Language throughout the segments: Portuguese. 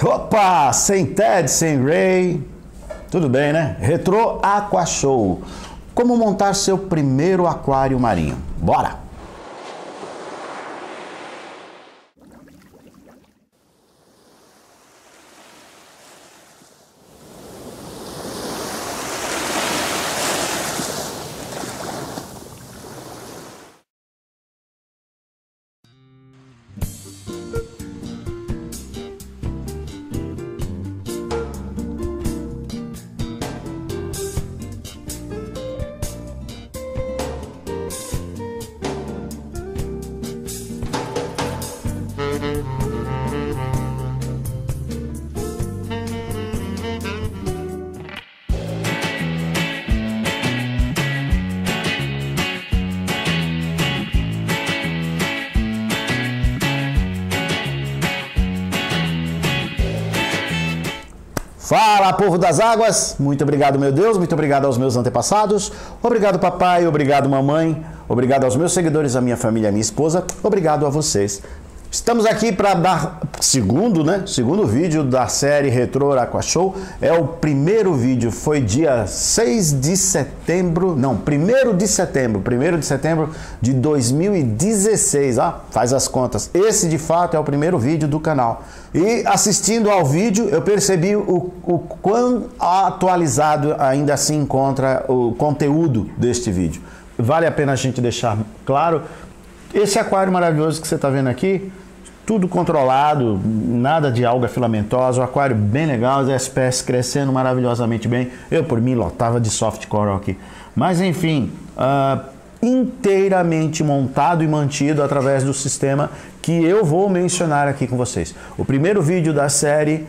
Opa, sem Ted, sem Ray, tudo bem, né? Retro Aqua Show. Como montar seu primeiro aquário marinho? Bora! Fala, povo das águas! Muito obrigado, meu Deus, muito obrigado aos meus antepassados, obrigado, papai, obrigado, mamãe, obrigado aos meus seguidores, à minha família, à minha esposa, obrigado a vocês. Estamos aqui para dar segundo vídeo da série Retro Aqua Show. É o primeiro vídeo, foi dia 1 de setembro de 2016, faz as contas. Esse de fato é o primeiro vídeo do canal. E assistindo ao vídeo eu percebi o quão atualizado ainda se encontra o conteúdo deste vídeo. Vale a pena a gente deixar claro. Esse aquário maravilhoso que você está vendo aqui, tudo controlado, nada de alga filamentosa, o aquário bem legal, as espécies crescendo maravilhosamente bem. Eu, por mim, lotava de soft coral aqui. Mas, enfim, inteiramente montado e mantido através do sistema que eu vou mencionar aqui com vocês. O primeiro vídeo da série,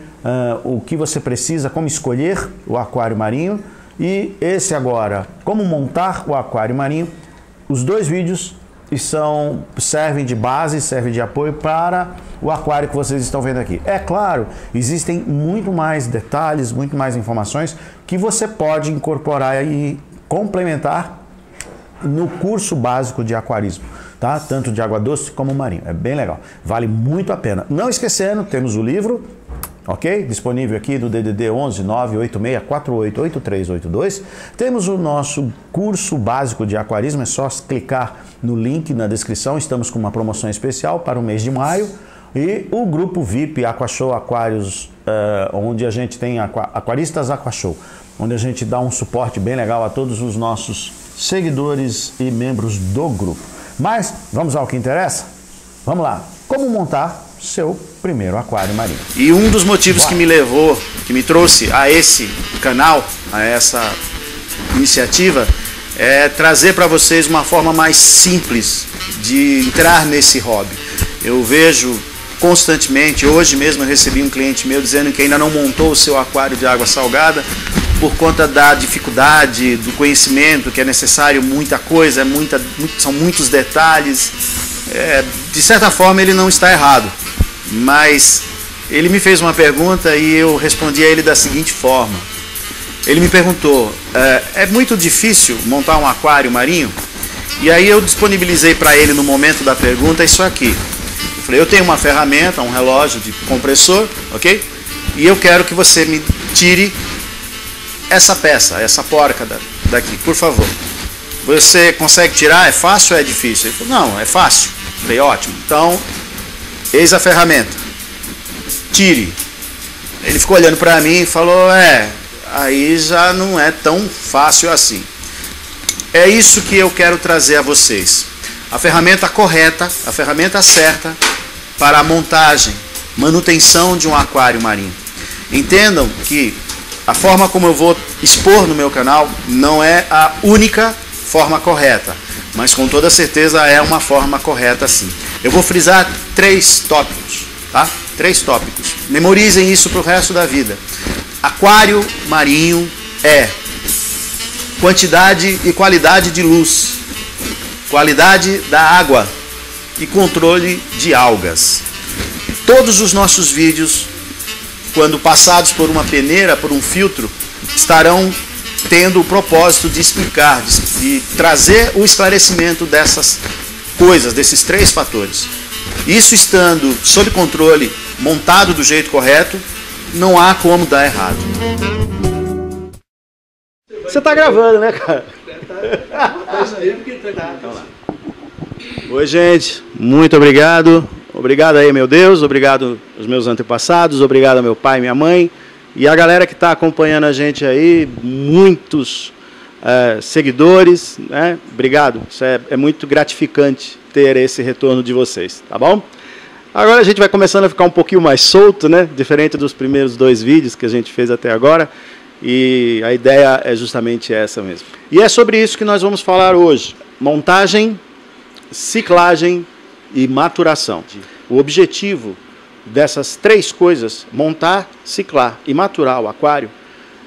o que você precisa, como escolher o aquário marinho, e esse agora, como montar o aquário marinho. Os dois vídeos servem de base, servem de apoio para o aquário que vocês estão vendo aqui. É claro, existem muito mais detalhes, muito mais informações que você pode incorporar e complementar no curso básico de aquarismo, tá? Tanto de água doce como marinho. É bem legal, vale muito a pena. Não esquecendo, temos o livro, ok? Disponível aqui no DDD 11 986 488382. Temos o nosso curso básico de aquarismo, é só clicar no link na descrição. Estamos com uma promoção especial para o mês de maio. E o grupo VIP Aqua Show Aquários, onde a gente tem Aquaristas Aqua Show, onde a gente dá um suporte bem legal a todos os nossos seguidores e membros do grupo. Mas vamos ao que interessa? Vamos lá. Como montar seu primeiro aquário marinho? E um dos motivos que me trouxe a esse canal, a essa iniciativa, é trazer para vocês uma forma mais simples de entrar nesse hobby. Eu vejo constantemente, hoje mesmo eu recebi um cliente meu dizendo que ainda não montou o seu aquário de água salgada por conta da dificuldade, do conhecimento, que é necessário muita coisa, são muitos detalhes. De certa forma ele não está errado, mas ele me fez uma pergunta e eu respondi a ele da seguinte forma. Ele me perguntou, é muito difícil montar um aquário marinho? E aí eu disponibilizei para ele no momento da pergunta isso aqui. Eu falei, eu tenho uma ferramenta, um relógio de compressor, ok? E eu quero que você me tire essa peça, essa porca daqui, por favor. Você consegue tirar? É fácil ou é difícil? Ele falou, não, é fácil. Eu falei, ótimo. Então, eis a ferramenta. Tire. Ele ficou olhando para mim e falou, aí já não é tão fácil assim. É isso que eu quero trazer a vocês. A ferramenta correta, a ferramenta certa para a montagem, manutenção de um aquário marinho. Entendam que a forma como eu vou expor no meu canal não é a única forma correta, mas com toda certeza é uma forma correta sim. Eu vou frisar 3 tópicos, tá? 3 tópicos. Memorizem isso para o resto da vida. Aquário marinho é quantidade e qualidade de luz, qualidade da água e controle de algas. Todos os nossos vídeos, quando passados por uma peneira, por um filtro, estarão tendo o propósito de explicar, de trazer o esclarecimento dessas coisas, desses 3 fatores. Isso estando sob controle, montado do jeito correto, não há como dar errado. Você tá gravando, né, cara? Oi, gente. Muito obrigado. Obrigado aí, meu Deus. Obrigado aos meus antepassados. Obrigado ao meu pai e minha mãe. E a galera que está acompanhando a gente aí, muitos seguidores, né? Obrigado. Isso é muito gratificante ter esse retorno de vocês, tá bom? Agora a gente vai começando a ficar um pouquinho mais solto, né? Diferente dos primeiros 2 vídeos que a gente fez até agora. E a ideia é justamente essa mesmo. E é sobre isso que nós vamos falar hoje. Montagem, ciclagem e maturação. O objetivo dessas 3 coisas, montar, ciclar e maturar o aquário,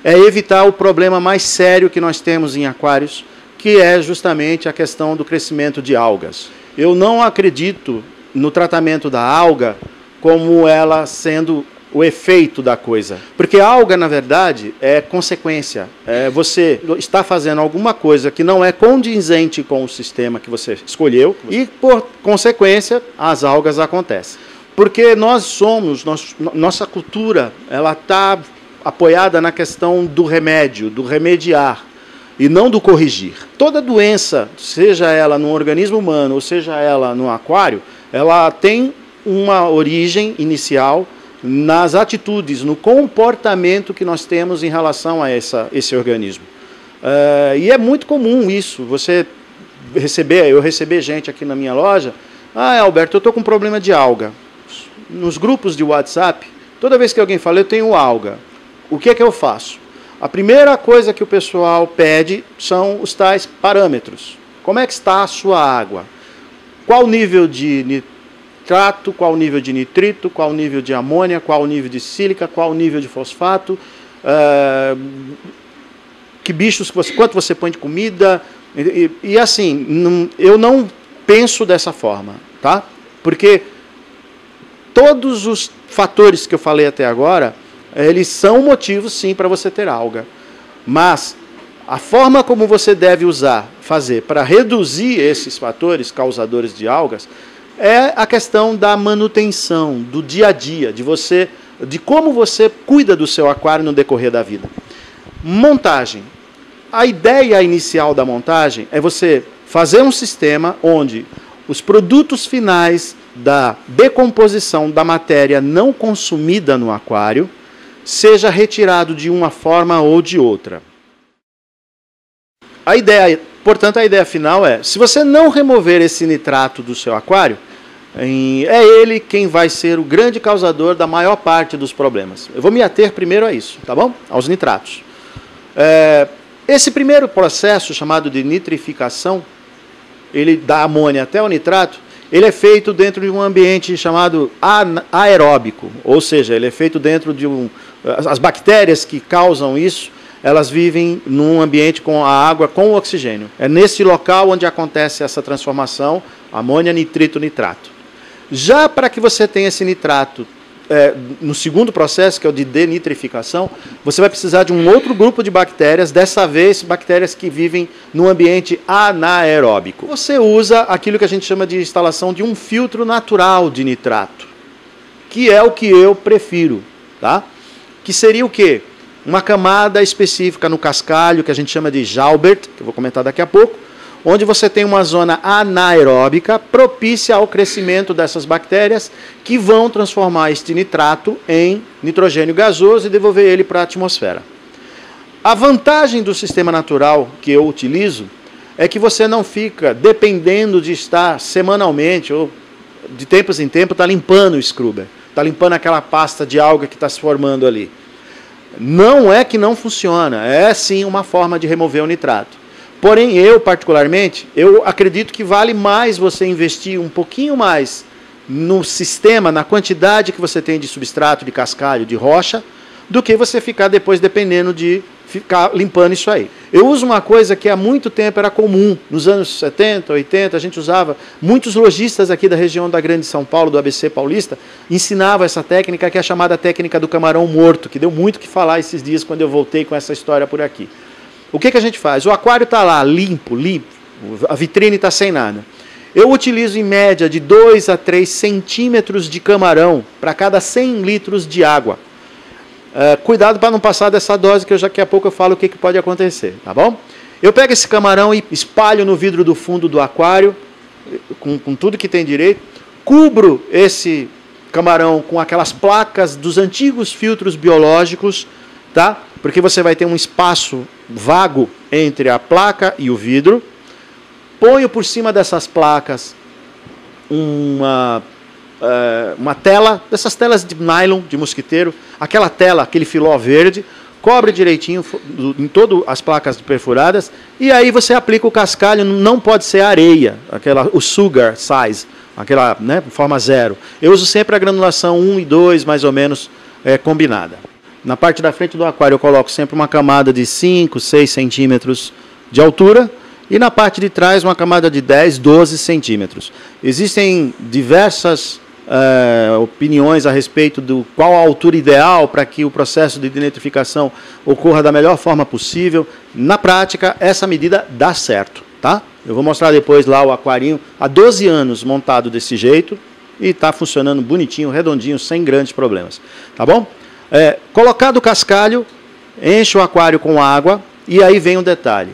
é evitar o problema mais sério que nós temos em aquários, que é justamente a questão do crescimento de algas. Eu não acredito no tratamento da alga como ela sendo o efeito da coisa. Porque a alga, na verdade, é consequência. Você está fazendo alguma coisa que não é condizente com o sistema que você escolheu e, por consequência, as algas acontecem. Porque nossa cultura, ela está apoiada na questão do remédio, do remediar, e não do corrigir. Toda doença, seja ela no organismo humano ou seja ela no aquário, ela tem uma origem inicial nas atitudes, no comportamento que nós temos em relação a esse organismo. E é muito comum isso, eu receber gente aqui na minha loja, Alberto, eu estou com um problema de alga. Nos grupos de WhatsApp, toda vez que alguém fala, eu tenho alga, o que é que eu faço? A primeira coisa que o pessoal pede são os tais parâmetros. Como é que está a sua água? Qual o nível de nitrato, qual o nível de nitrito, qual o nível de amônia, qual o nível de sílica, qual o nível de fosfato, que bichos, quanto você põe de comida, e assim, eu não penso dessa forma, tá? Porque todos os fatores que eu falei até agora, eles são motivos sim para você ter alga, mas a forma como você deve fazer para reduzir esses fatores causadores de algas, é a questão da manutenção, do dia a dia, de como você cuida do seu aquário no decorrer da vida. Montagem. A ideia inicial da montagem é você fazer um sistema onde os produtos finais da decomposição da matéria não consumida no aquário seja retirado de uma forma ou de outra. Portanto, a ideia final é, se você não remover esse nitrato do seu aquário, é ele quem vai ser o grande causador da maior parte dos problemas. Eu vou me ater primeiro a isso, tá bom? Aos nitratos. Esse primeiro processo, chamado de nitrificação, ele da amônia até o nitrato, ele é feito dentro de um ambiente chamado aeróbico, ou seja, ele é feito dentro de as bactérias que causam isso, elas vivem num ambiente com a água com oxigênio. É nesse local onde acontece essa transformação, amônia, nitrito, nitrato. Já para que você tenha esse nitrato, no segundo processo, que é o de denitrificação, você vai precisar de um outro grupo de bactérias, dessa vez bactérias que vivem num ambiente anaeróbico. Você usa aquilo que a gente chama de instalação de um filtro natural de nitrato, que é o que eu prefiro, tá? Que seria o quê? Uma camada específica no cascalho, que a gente chama de Joubert, que eu vou comentar daqui a pouco, onde você tem uma zona anaeróbica propícia ao crescimento dessas bactérias que vão transformar este nitrato em nitrogênio gasoso e devolver ele para a atmosfera. A vantagem do sistema natural que eu utilizo é que você não fica dependendo de estar semanalmente ou de tempos em tempo está limpando o scrubber, está limpando aquela pasta de alga que está se formando ali. Não é que não funciona, é sim uma forma de remover o nitrato. Porém, particularmente, eu acredito que vale mais você investir um pouquinho mais no sistema, na quantidade que você tem de substrato, de cascalho, de rocha, do que você ficar depois dependendo de ficar limpando isso aí. Eu uso uma coisa que há muito tempo era comum, nos anos 70, 80, a gente usava, muitos lojistas aqui da região da Grande São Paulo, do ABC Paulista, ensinavam essa técnica que é a chamada técnica do camarão morto, que deu muito o que falar esses dias quando eu voltei com essa história por aqui. O que a gente faz? O aquário está lá, limpo, a vitrine está sem nada. Eu utilizo em média de 2 a 3 centímetros de camarão para cada 100 litros de água. cuidado para não passar dessa dose, que daqui a pouco eu falo o que pode acontecer, tá bom? Eu pego esse camarão e espalho no vidro do fundo do aquário, com tudo que tem direito, cubro esse camarão com aquelas placas dos antigos filtros biológicos, tá? Porque você vai ter um espaço vago entre a placa e o vidro. Ponho por cima dessas placas uma tela, dessas telas de nylon, de mosquiteiro, aquela tela, aquele filó verde, cobre direitinho em todas as placas perfuradas, e aí você aplica o cascalho, não pode ser areia, o sugar size, aquela, né, forma 0. Eu uso sempre a granulação 1 e 2, mais ou menos, combinada. Na parte da frente do aquário eu coloco sempre uma camada de 5, 6 centímetros de altura, e na parte de trás uma camada de 10, 12 centímetros. Existem diversas opiniões a respeito do qual a altura ideal para que o processo de denitrificação ocorra da melhor forma possível. Na prática, essa medida dá certo, tá? Eu vou mostrar depois lá o aquarinho há 12 anos montado desse jeito e está funcionando bonitinho, redondinho, sem grandes problemas, tá bom? Colocado o cascalho, enche o aquário com água e aí vem um detalhe.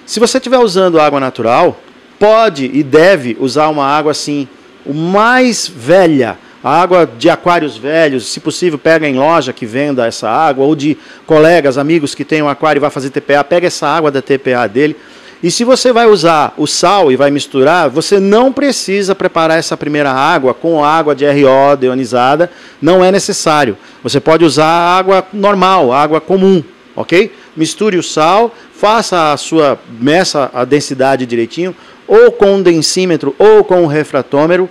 Se você estiver usando água natural, pode e deve usar uma água assim, o mais velha, a água de aquários velhos, se possível pega em loja que venda essa água, ou de colegas, amigos que tem um aquário e vai fazer TPA, pega essa água da TPA dele. E se você vai usar o sal e vai misturar, você não precisa preparar essa primeira água com água de RO deionizada, não é necessário. Você pode usar água normal, água comum, ok? Misture o sal, meça a densidade direitinho, ou com um densímetro ou com um refratômetro,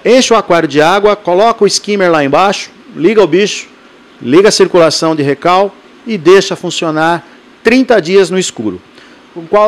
enche o aquário de água, coloca o skimmer lá embaixo, liga o bicho, liga a circulação de recal e deixa funcionar 30 dias no escuro.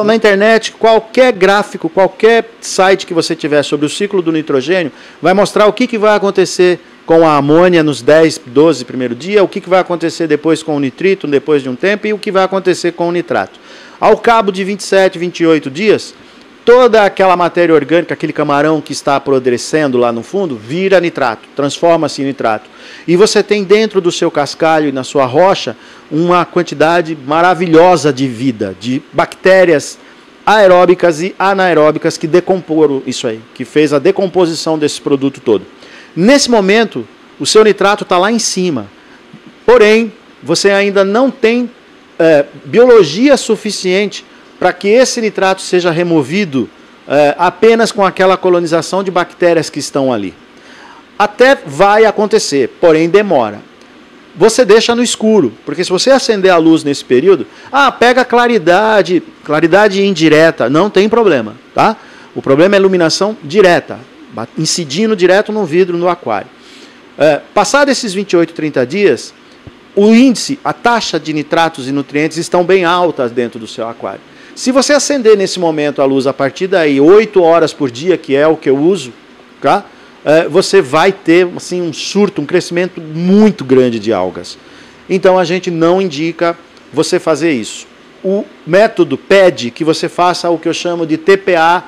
Na internet, qualquer gráfico, qualquer site que você tiver sobre o ciclo do nitrogênio, vai mostrar o que vai acontecer com a amônia nos 10, 12 primeiro dia, o que vai acontecer depois com o nitrito, depois de um tempo, e o que vai acontecer com o nitrato. Ao cabo de 27, 28 dias, toda aquela matéria orgânica, aquele camarão que está apodrecendo lá no fundo, vira nitrato, transforma-se em nitrato. E você tem dentro do seu cascalho e na sua rocha uma quantidade maravilhosa de vida, de bactérias aeróbicas e anaeróbicas que decomporam isso aí, que fez a decomposição desse produto todo. Nesse momento, o seu nitrato está lá em cima, porém, você ainda não tem biologia suficiente para que esse nitrato seja removido apenas com aquela colonização de bactérias que estão ali. Até vai acontecer, porém demora. Você deixa no escuro, porque se você acender a luz nesse período, pega claridade indireta, não tem problema, tá? O problema é a iluminação direta, incidindo direto no vidro, no aquário. Passado esses 28, 30 dias, o índice, a taxa de nitratos e nutrientes estão bem altas dentro do seu aquário. Se você acender nesse momento a luz a partir daí 8 horas por dia, que é o que eu uso, tá? Você vai ter assim, um surto, um crescimento muito grande de algas. Então a gente não indica você fazer isso. O método pede que você faça o que eu chamo de TPA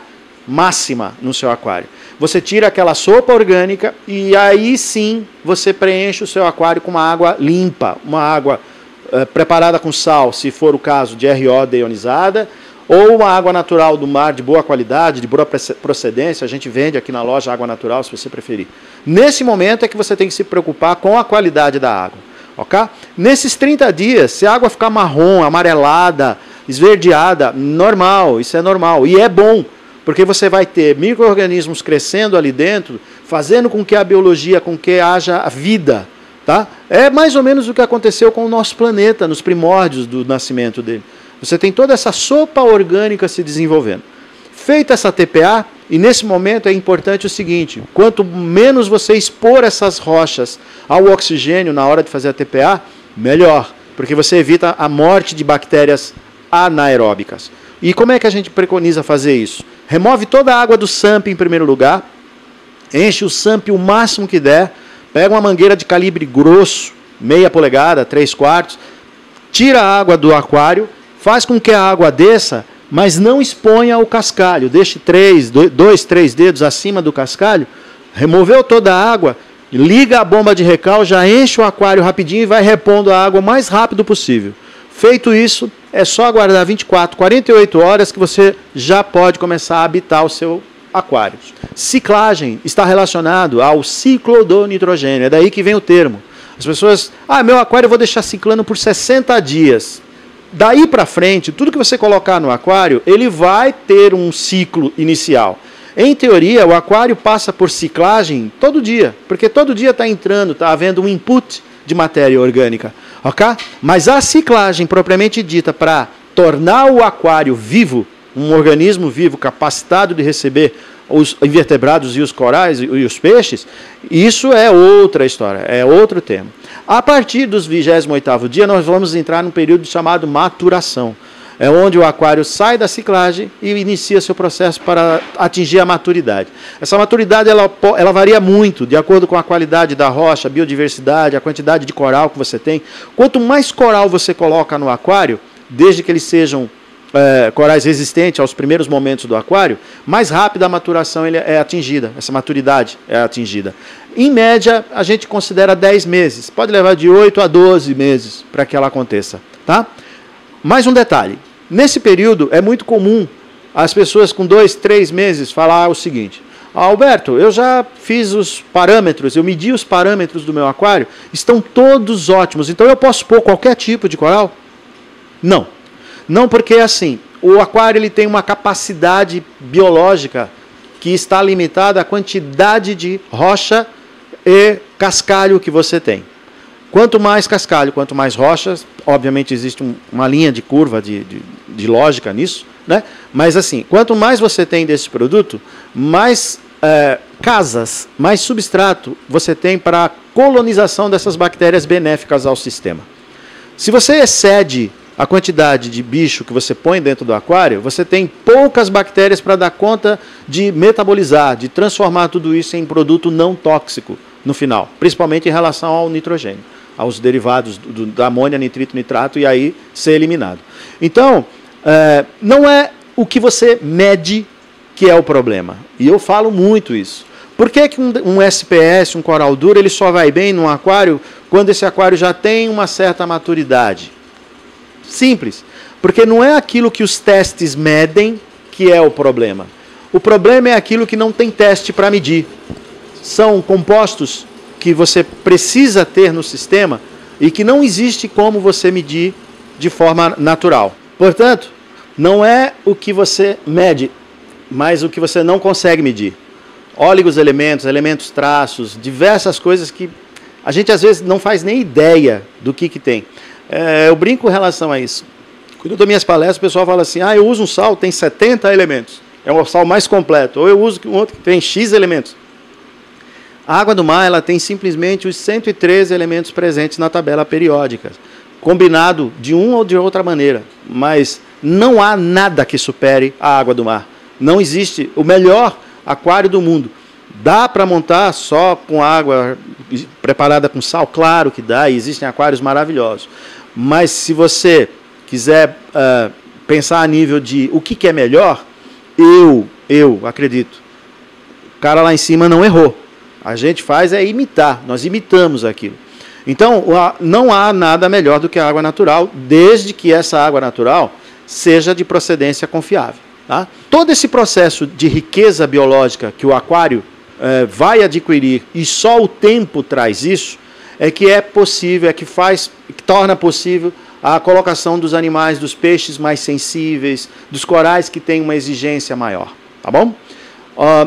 máxima no seu aquário. Você tira aquela sopa orgânica e aí sim você preenche o seu aquário com uma água limpa, uma água preparada com sal, se for o caso de RO deionizada, ou uma água natural do mar de boa qualidade, de boa procedência. A gente vende aqui na loja água natural, se você preferir. Nesse momento é que você tem que se preocupar com a qualidade da água. Okay? Nesses 30 dias, se a água ficar marrom, amarelada, esverdeada, normal, isso é normal. E é bom, porque você vai ter micro-organismos crescendo ali dentro, fazendo com que a biologia, com que haja vida. Tá? É mais ou menos o que aconteceu com o nosso planeta, nos primórdios do nascimento dele. Você tem toda essa sopa orgânica se desenvolvendo. Feita essa TPA, e nesse momento é importante o seguinte, quanto menos você expor essas rochas ao oxigênio na hora de fazer a TPA, melhor, porque você evita a morte de bactérias anaeróbicas. E como é que a gente preconiza fazer isso? Remove toda a água do SAMP em primeiro lugar, enche o SAMP o máximo que der, pega uma mangueira de calibre grosso, meia polegada, 3/4, tira a água do aquário, faz com que a água desça, mas não exponha o cascalho. Deixe 2, 3 dedos acima do cascalho, removeu toda a água, liga a bomba de recal, já enche o aquário rapidinho e vai repondo a água o mais rápido possível. Feito isso, é só aguardar 24, 48 horas que você já pode começar a habitar o seu aquário. Ciclagem está relacionado ao ciclo do nitrogênio, é daí que vem o termo. As pessoas, meu aquário eu vou deixar ciclando por 60 dias. Daí para frente, tudo que você colocar no aquário, ele vai ter um ciclo inicial. Em teoria, o aquário passa por ciclagem todo dia, porque todo dia está entrando, está havendo um input de matéria orgânica, ok? Mas a ciclagem propriamente dita para tornar o aquário vivo, um organismo vivo capacitado de receber os invertebrados e os corais e os peixes, isso é outra história, é outro tema. A partir dos 28º dia, nós vamos entrar num período chamado maturação. É onde o aquário sai da ciclagem e inicia seu processo para atingir a maturidade. Essa maturidade ela varia muito, de acordo com a qualidade da rocha, a biodiversidade, a quantidade de coral que você tem. Quanto mais coral você coloca no aquário, desde que eles sejam corais resistentes aos primeiros momentos do aquário, mais rápida a maturação é atingida, essa maturidade é atingida. Em média, a gente considera 10 meses. Pode levar de 8 a 12 meses para que ela aconteça. Tá? Mais um detalhe. Nesse período, é muito comum as pessoas com 2, 3 meses falar o seguinte: Alberto, eu já fiz os parâmetros, eu medi os parâmetros do meu aquário, estão todos ótimos, então eu posso pôr qualquer tipo de coral? Não. Não, porque assim, o aquário ele tem uma capacidade biológica que está limitada à quantidade de rocha e cascalho que você tem. Quanto mais cascalho, quanto mais rochas, obviamente existe uma linha de curva de lógica nisso, né? Mas assim, quanto mais você tem desse produto, mais casas, mais substrato você tem para a colonização dessas bactérias benéficas ao sistema. Se você excede a quantidade de bicho que você põe dentro do aquário, você tem poucas bactérias para dar conta de metabolizar, de transformar tudo isso em produto não tóxico no final, principalmente em relação ao nitrogênio, aos derivados da amônia, nitrito, nitrato, e aí ser eliminado. Então, não é o que você mede que é o problema. E eu falo muito isso. Por que um SPS, um coral duro, ele só vai bem num aquário quando esse aquário já tem uma certa maturidade? Simples. Porque não é aquilo que os testes medem que é o problema. O problema é aquilo que não tem teste para medir. São compostos que você precisa ter no sistema e que não existe como você medir de forma natural. Portanto, não é o que você mede, mas o que você não consegue medir. Óleos, elementos traços, diversas coisas que a gente às vezes não faz nem ideia do que tem. Eu brinco em relação a isso. Quando eu dou minhas palestras, o pessoal fala assim: eu uso um sal, tem 70 elementos. É o sal mais completo. Ou eu uso um outro que tem X elementos. A água do mar ela tem simplesmente os 113 elementos presentes na tabela periódica, combinado de uma ou de outra maneira. Mas não há nada que supere a água do mar. Não existe o melhor aquário do mundo. Dá para montar só com água preparada com sal? Claro que dá, e existem aquários maravilhosos. Mas se você quiser pensar a nível de o que é melhor, eu acredito, o cara lá em cima não errou. A gente faz imitar, nós imitamos aquilo. Então, não há nada melhor do que a água natural, desde que essa água natural seja de procedência confiável. Tá? Todo esse processo de riqueza biológica que o aquário vai adquirir, e só o tempo traz isso, é que é possível, que torna possível a colocação dos animais, dos peixes mais sensíveis, dos corais que têm uma exigência maior. Tá bom?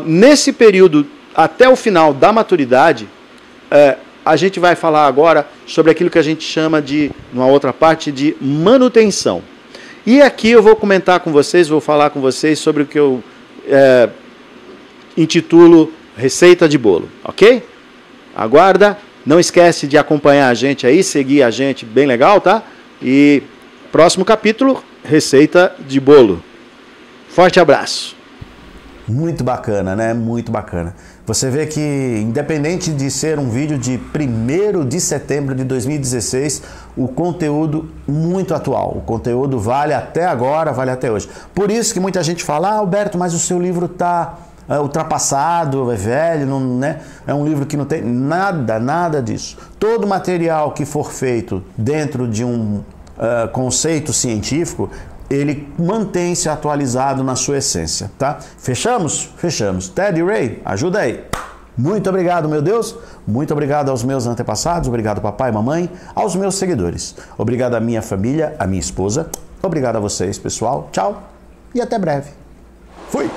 Nesse período, até o final da maturidade, a gente vai falar agora sobre aquilo que a gente chama de, numa outra parte, de manutenção. E aqui eu vou comentar com vocês, vou falar com vocês sobre o que eu intitulo Receita de Bolo, ok? Aguarda, não esquece de acompanhar a gente aí, seguir a gente, bem legal, tá? E próximo capítulo, Receita de Bolo. Forte abraço. Muito bacana, né? Muito bacana. Você vê que, independente de ser um vídeo de 1º de setembro de 2016, o conteúdo muito atual. O conteúdo vale até agora, vale até hoje. Por isso que muita gente fala: Alberto, mas o seu livro está ultrapassado, é velho, não, né? É um livro que não tem nada disso. Todo material que for feito dentro de um conceito científico, ele mantém-se atualizado na sua essência, tá? Fechamos? Fechamos. Teddy Ray, ajuda aí. Muito obrigado, meu Deus. Muito obrigado aos meus antepassados. Obrigado, papai e mamãe. Aos meus seguidores. Obrigado à minha família, à minha esposa. Obrigado a vocês, pessoal. Tchau e até breve. Fui!